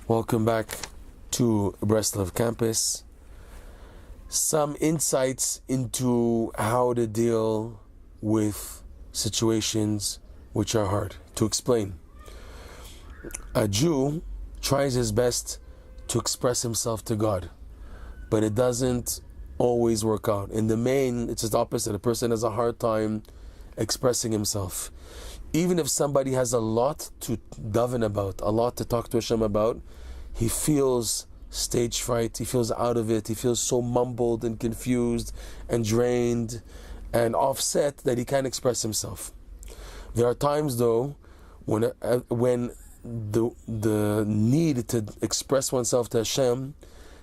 Welcome back to Breslov campus. Some insights into how to deal with situations which are hard to explain. A Jew tries his best to express himself to God, but it doesn't always work out. In the main, it's just the opposite. A person has a hard time expressing himself. Even if somebody has a lot to daven about, a lot to talk to Hashem about, he feels stage fright, he feels out of it, he feels so mumbled and confused and drained and offset that he can't express himself. There are times though when the need to express oneself to Hashem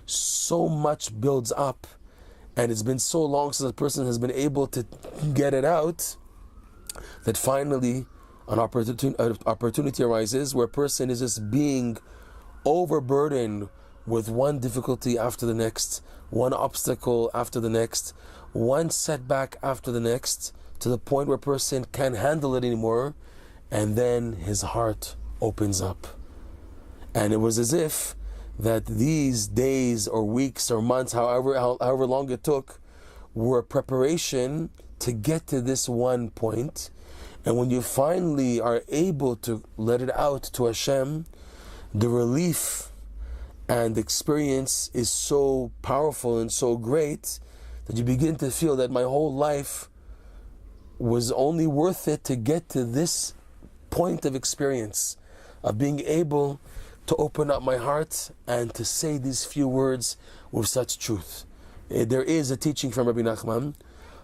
so much builds up, and it's been so long since a person has been able to get it out, that finally an opportunity arises where a person is just being overburdened with one difficulty after the next, one obstacle after the next, one setback after the next, to the point where a person can't handle it anymore, and then his heart opens up. And it was as if that these days or weeks or months, however long it took, were preparation to get to this one point. And when you finally are able to let it out to Hashem, the relief and experience is so powerful and so great that you begin to feel that my whole life was only worth it to get to this point of experience, of being able to open up my heart and to say these few words with such truth. There is a teaching from Rabbi Nachman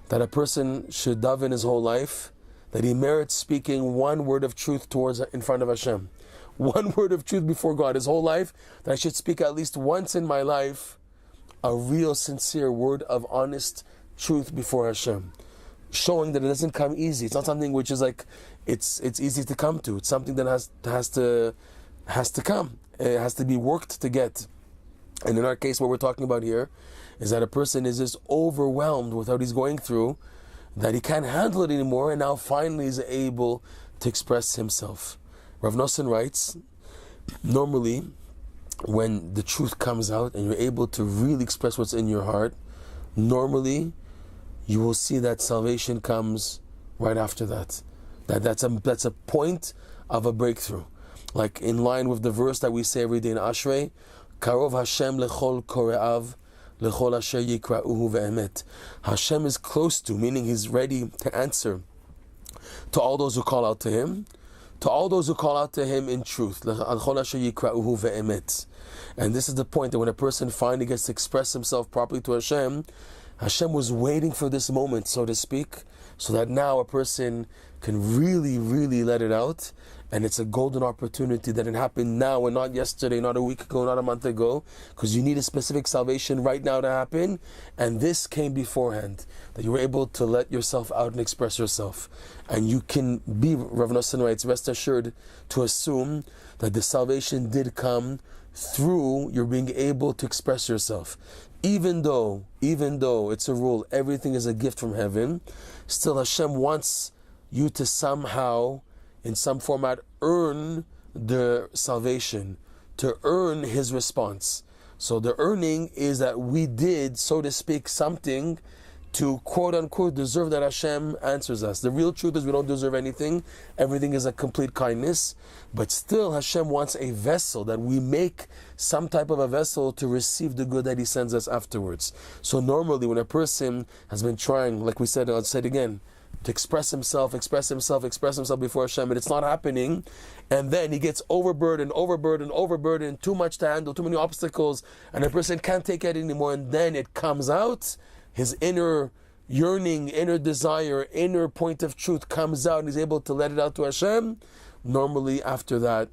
that a person should daven his whole life, that he merits speaking one word of truth in front of Hashem. One word of truth before God his whole life, that I should speak at least once in my life a real sincere word of honest truth before Hashem, showing that it doesn't come easy. It's not something which is like it's easy to come to. It's something that has to come. It has to be worked to get. And in our case, what we're talking about here is that a person is just overwhelmed with what he's going through, that he can't handle it anymore, and now finally is able to express himself. Rav Nosson writes, normally when the truth comes out and you're able to really express what's in your heart, normally you will see that salvation comes right after that. That's a point of a breakthrough. Like in line with the verse that we say every day in Ashrei, Karov Hashem lechol kore'av lechol asher yikra'uhu ve'emet. Hashem is close to, meaning He's ready to answer to all those who call out to Him, to all those who call out to Him in truth. And this is the point, that when a person finally gets to express himself properly to Hashem, Hashem was waiting for this moment, so to speak, so that now a person can really, really let it out. And it's a golden opportunity that it happened now and not yesterday, not a week ago, not a month ago, because you need a specific salvation right now to happen. And this came beforehand, that you were able to let yourself out and express yourself. And you can be, Rav Nosson writes, rest assured to assume that the salvation did come through your being able to express yourself. Even though it's a rule, everything is a gift from heaven, still Hashem wants you to somehow, in some format, earn the salvation, to earn His response. So the earning is that we did, so to speak, something to quote unquote deserve that Hashem answers us. The real truth is we don't deserve anything. Everything is a complete kindness. But still Hashem wants a vessel, that we make some type of a vessel to receive the good that He sends us afterwards. So normally when a person has been trying, like we said, I'll say it again, to express himself before Hashem, and it's not happening, and then he gets overburdened, too much to handle, too many obstacles, and a person can't take it anymore, and then it comes out, his inner yearning, inner desire, inner point of truth comes out, and he's able to let it out to Hashem. Normally after that,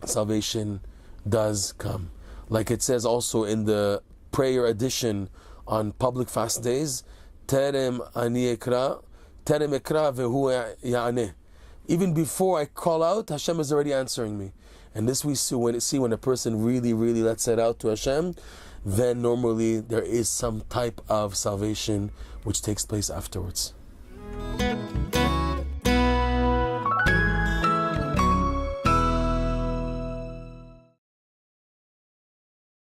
salvation does come. Like it says also in the prayer edition on public fast days, Terem ani ekra, Terem ekra vehu ya'aneh. Even before I call out, Hashem is already answering me. And this we see when a person really, really lets it out to Hashem, then normally there is some type of salvation which takes place afterwards.